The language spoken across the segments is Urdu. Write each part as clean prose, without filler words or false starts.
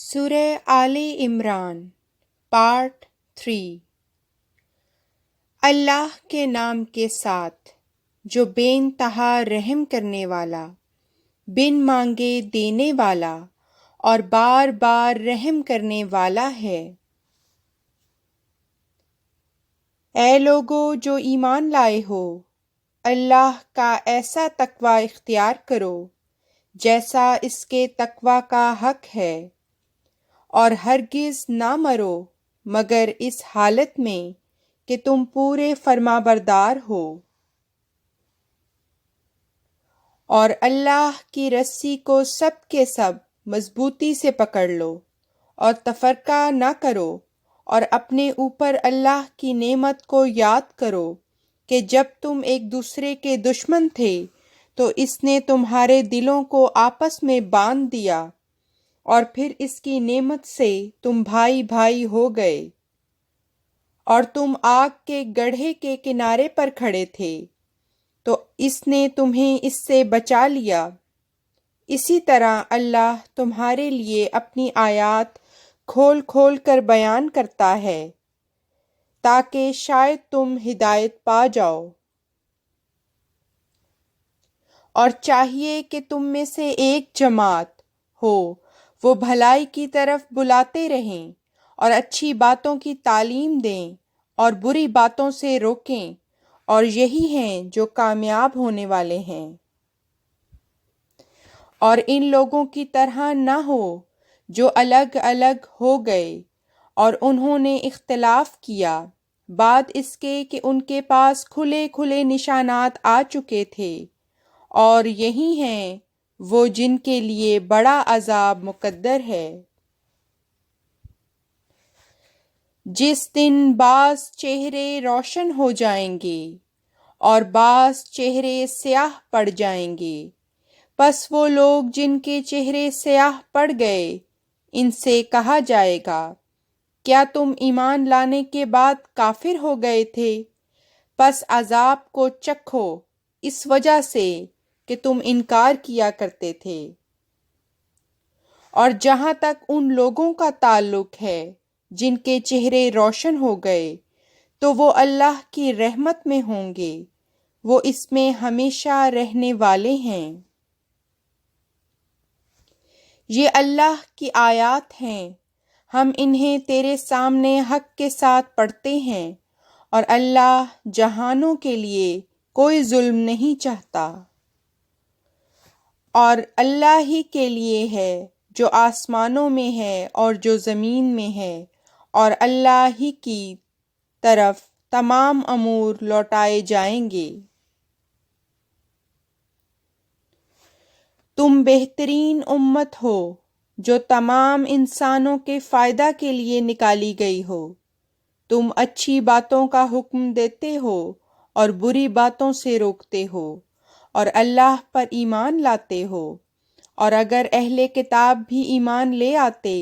سورہ آل عمران پارٹ 3۔ اللہ کے نام کے ساتھ جو بے انتہا رحم کرنے والا، بن مانگے دینے والا اور بار بار رحم کرنے والا ہے۔ اے لوگو جو ایمان لائے ہو، اللہ کا ایسا تقوی اختیار کرو جیسا اس کے تقوی کا حق ہے، اور ہرگز نہ مرو مگر اس حالت میں کہ تم پورے فرمانبردار ہو، اور اللہ کی رسی کو سب کے سب مضبوطی سے پکڑ لو اور تفرقہ نہ کرو، اور اپنے اوپر اللہ کی نعمت کو یاد کرو کہ جب تم ایک دوسرے کے دشمن تھے تو اس نے تمہارے دلوں کو آپس میں باندھ دیا، اور پھر اس کی نعمت سے تم بھائی بھائی ہو گئے، اور تم آگ کے گڑھے کے کنارے پر کھڑے تھے تو اس نے تمہیں اس سے بچا لیا۔ اسی طرح اللہ تمہارے لیے اپنی آیات کھول کھول کر بیان کرتا ہے تاکہ شاید تم ہدایت پا جاؤ۔ اور چاہیے کہ تم میں سے ایک جماعت ہو وہ بھلائی کی طرف بلاتے رہیں اور اچھی باتوں کی تعلیم دیں اور بری باتوں سے روکیں، اور یہی ہیں جو کامیاب ہونے والے ہیں۔ اور ان لوگوں کی طرح نہ ہو جو الگ الگ ہو گئے اور انہوں نے اختلاف کیا بعد اس کے کہ ان کے پاس کھلے کھلے نشانات آ چکے تھے، اور یہی ہیں وہ جن کے لیے بڑا عذاب مقدر ہے۔ جس دن بعض چہرے روشن ہو جائیں گے اور بعض چہرے سیاہ پڑ جائیں گے، پس وہ لوگ جن کے چہرے سیاہ پڑ گئے ان سے کہا جائے گا، کیا تم ایمان لانے کے بعد کافر ہو گئے تھے؟ پس عذاب کو چکھو اس وجہ سے کہ تم انکار کیا کرتے تھے۔ اور جہاں تک ان لوگوں کا تعلق ہے جن کے چہرے روشن ہو گئے تو وہ اللہ کی رحمت میں ہوں گے، وہ اس میں ہمیشہ رہنے والے ہیں۔ یہ اللہ کی آیات ہیں، ہم انہیں تیرے سامنے حق کے ساتھ پڑھتے ہیں، اور اللہ جہانوں کے لیے کوئی ظلم نہیں چاہتا۔ اور اللہ ہی کے لیے ہے جو آسمانوں میں ہے اور جو زمین میں ہے، اور اللہ ہی کی طرف تمام امور لوٹائے جائیں گے۔ تم بہترین امت ہو جو تمام انسانوں کے فائدہ کے لیے نکالی گئی ہو۔ تم اچھی باتوں کا حکم دیتے ہو اور بری باتوں سے روکتے ہو، اور اللہ پر ایمان لاتے ہو، اور اگر اہل کتاب بھی ایمان لے آتے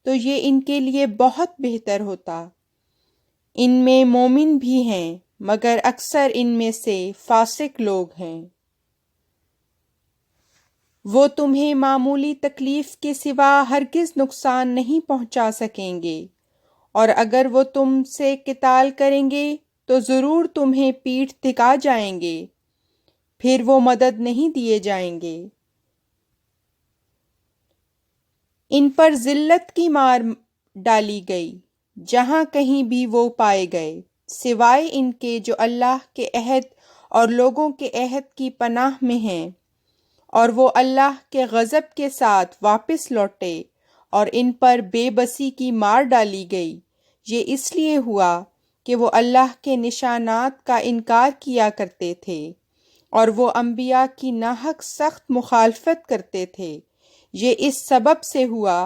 تو یہ ان کے لیے بہت بہتر ہوتا۔ ان میں مومن بھی ہیں مگر اکثر ان میں سے فاسق لوگ ہیں۔ وہ تمہیں معمولی تکلیف کے سوا ہرگز نقصان نہیں پہنچا سکیں گے، اور اگر وہ تم سے قتال کریں گے تو ضرور تمہیں پیٹھ دکھا جائیں گے، پھر وہ مدد نہیں دیے جائیں گے۔ ان پر ذلت کی مار ڈالی گئی جہاں کہیں بھی وہ پائے گئے، سوائے ان کے جو اللہ کے عہد اور لوگوں کے عہد کی پناہ میں ہیں، اور وہ اللہ کے غضب کے ساتھ واپس لوٹے، اور ان پر بے بسی کی مار ڈالی گئی۔ یہ اس لیے ہوا کہ وہ اللہ کے نشانات کا انکار کیا کرتے تھے، اور وہ انبیاء کی ناحق سخت مخالفت کرتے تھے۔ یہ اس سبب سے ہوا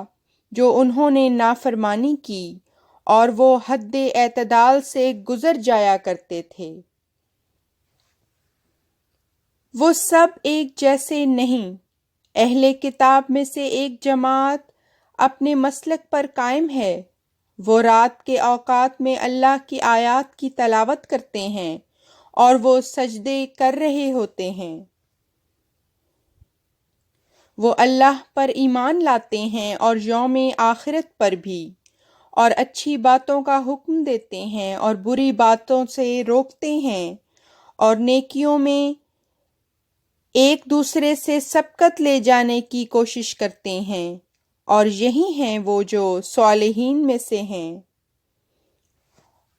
جو انہوں نے نافرمانی کی اور وہ حد اعتدال سے گزر جایا کرتے تھے۔ وہ سب ایک جیسے نہیں۔ اہل کتاب میں سے ایک جماعت اپنے مسلک پر قائم ہے، وہ رات کے اوقات میں اللہ کی آیات کی تلاوت کرتے ہیں اور وہ سجدے کر رہے ہوتے ہیں۔ وہ اللہ پر ایمان لاتے ہیں اور یوم آخرت پر بھی، اور اچھی باتوں کا حکم دیتے ہیں اور بری باتوں سے روکتے ہیں، اور نیکیوں میں ایک دوسرے سے سبقت لے جانے کی کوشش کرتے ہیں، اور یہی ہیں وہ جو صالحین میں سے ہیں۔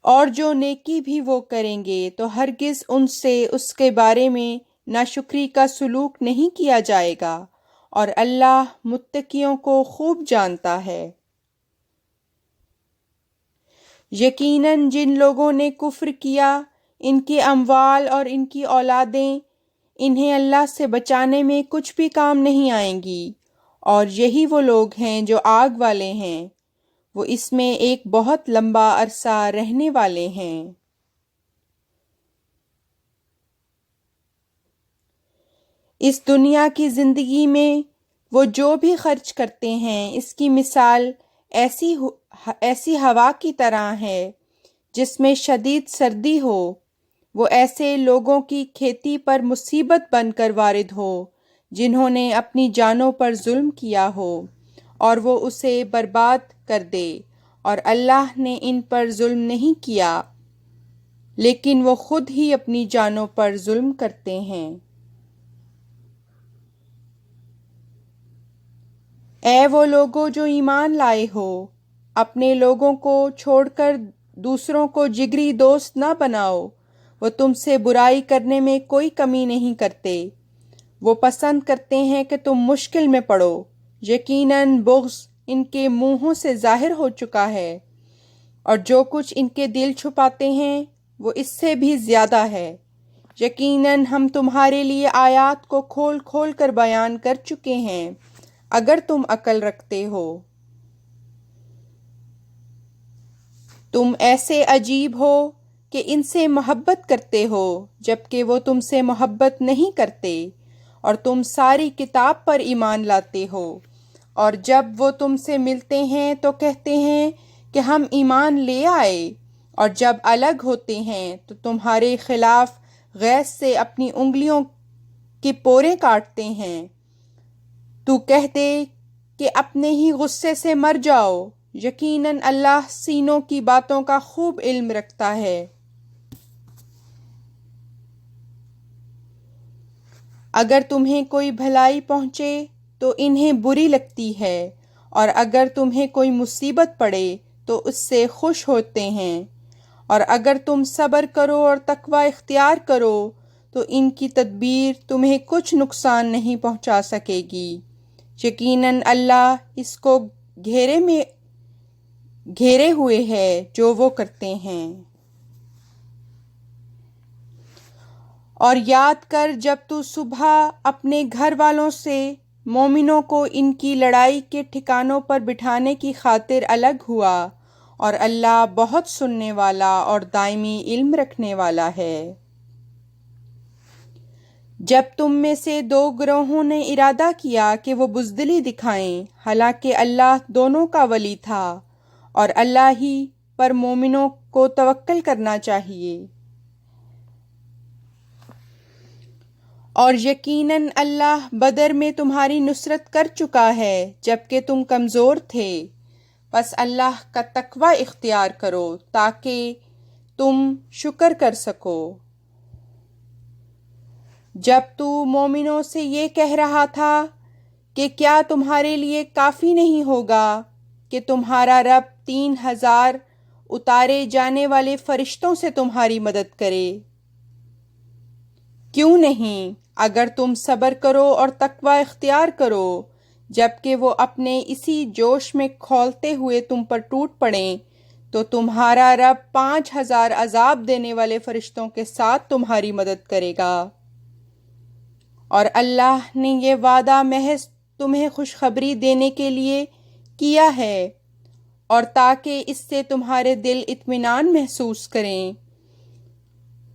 اور جو نیکی بھی وہ کریں گے تو ہرگز ان سے اس کے بارے میں ناشکری کا سلوک نہیں کیا جائے گا، اور اللہ متقیوں کو خوب جانتا ہے۔ یقیناً جن لوگوں نے کفر کیا، ان کے اموال اور ان کی اولادیں انہیں اللہ سے بچانے میں کچھ بھی کام نہیں آئیں گی، اور یہی وہ لوگ ہیں جو آگ والے ہیں، وہ اس میں ایک بہت لمبا عرصہ رہنے والے ہیں۔ اس دنیا کی زندگی میں وہ جو بھی خرچ کرتے ہیں، اس کی مثال ایسی ہوا کی طرح ہے جس میں شدید سردی ہو، وہ ایسے لوگوں کی کھیتی پر مصیبت بن کر وارد ہو جنہوں نے اپنی جانوں پر ظلم کیا ہو، اور وہ اسے برباد کر دے، اور اللہ نے ان پر ظلم نہیں کیا، لیکن وہ خود ہی اپنی جانوں پر ظلم کرتے ہیں۔ اے وہ لوگو جو ایمان لائے ہو، اپنے لوگوں کو چھوڑ کر دوسروں کو جگری دوست نہ بناؤ، وہ تم سے برائی کرنے میں کوئی کمی نہیں کرتے، وہ پسند کرتے ہیں کہ تم مشکل میں پڑو۔ یقیناً بغض ان کے منہوں سے ظاہر ہو چکا ہے، اور جو کچھ ان کے دل چھپاتے ہیں وہ اس سے بھی زیادہ ہے۔ یقیناً ہم تمہارے لیے آیات کو کھول کھول کر بیان کر چکے ہیں، اگر تم عقل رکھتے ہو۔ تم ایسے عجیب ہو کہ ان سے محبت کرتے ہو جبکہ وہ تم سے محبت نہیں کرتے، اور تم ساری کتاب پر ایمان لاتے ہو، اور جب وہ تم سے ملتے ہیں تو کہتے ہیں کہ ہم ایمان لے آئے، اور جب الگ ہوتے ہیں تو تمہارے خلاف غیظ سے اپنی انگلیوں کے پورے کاٹتے ہیں۔ تو کہہ دے کہ اپنے ہی غصے سے مر جاؤ، یقیناً اللہ سینوں کی باتوں کا خوب علم رکھتا ہے۔ اگر تمہیں کوئی بھلائی پہنچے تو انہیں بری لگتی ہے، اور اگر تمہیں کوئی مصیبت پڑے تو اس سے خوش ہوتے ہیں، اور اگر تم صبر کرو اور تقوی اختیار کرو تو ان کی تدبیر تمہیں کچھ نقصان نہیں پہنچا سکے گی۔ یقیناً اللہ اس کو گھیرے ہوئے ہے جو وہ کرتے ہیں۔ اور یاد کر جب تو صبح اپنے گھر والوں سے مومنوں کو ان کی لڑائی کے ٹھکانوں پر بٹھانے کی خاطر الگ ہوا، اور اللہ بہت سننے والا اور دائمی علم رکھنے والا ہے۔ جب تم میں سے دو گروہوں نے ارادہ کیا کہ وہ بزدلی دکھائیں، حالانکہ اللہ دونوں کا ولی تھا، اور اللہ ہی پر مومنوں کو توکل کرنا چاہیے۔ اور یقیناً اللہ بدر میں تمہاری نصرت کر چکا ہے جبکہ تم کمزور تھے، پس اللہ کا تقوی اختیار کرو تاکہ تم شکر کر سکو۔ جب تو مومنوں سے یہ کہہ رہا تھا کہ کیا تمہارے لیے کافی نہیں ہوگا کہ تمہارا رب 3000 اتارے جانے والے فرشتوں سے تمہاری مدد کرے؟ کیوں نہیں، اگر تم صبر کرو اور تقوی اختیار کرو، جبکہ وہ اپنے اسی جوش میں کھولتے ہوئے تم پر ٹوٹ پڑیں تو تمہارا رب 5000 عذاب دینے والے فرشتوں کے ساتھ تمہاری مدد کرے گا، اور اللہ نے یہ وعدہ محض تمہیں خوشخبری دینے کے لیے کیا ہے، اور تاکہ اس سے تمہارے دل اطمینان محسوس کریں۔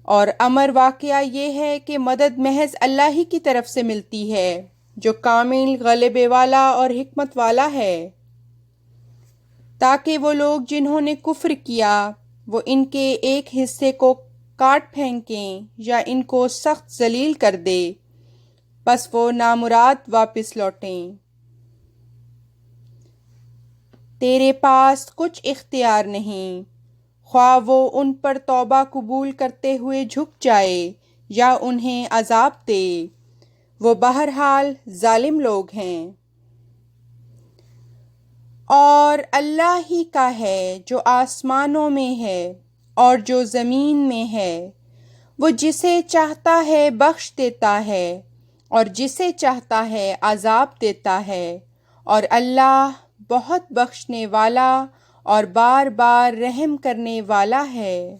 اور امر واقعہ یہ ہے کہ مدد محض اللہ ہی کی طرف سے ملتی ہے جو کامل غلبے والا اور حکمت والا ہے، تاکہ وہ لوگ جنہوں نے کفر کیا وہ ان کے ایک حصے کو کاٹ پھینکیں یا ان کو سخت ذلیل کر دے، بس وہ نامراد واپس لوٹیں۔ تیرے پاس کچھ اختیار نہیں، خواہ وہ ان پر توبہ قبول کرتے ہوئے جھک جائے یا انہیں عذاب دے، وہ بہرحال ظالم لوگ ہیں۔ اور اللہ ہی کا ہے جو آسمانوں میں ہے اور جو زمین میں ہے، وہ جسے چاہتا ہے بخش دیتا ہے اور جسے چاہتا ہے عذاب دیتا ہے، اور اللہ بہت بخشنے والا اور بار بار رحم کرنے والا ہے۔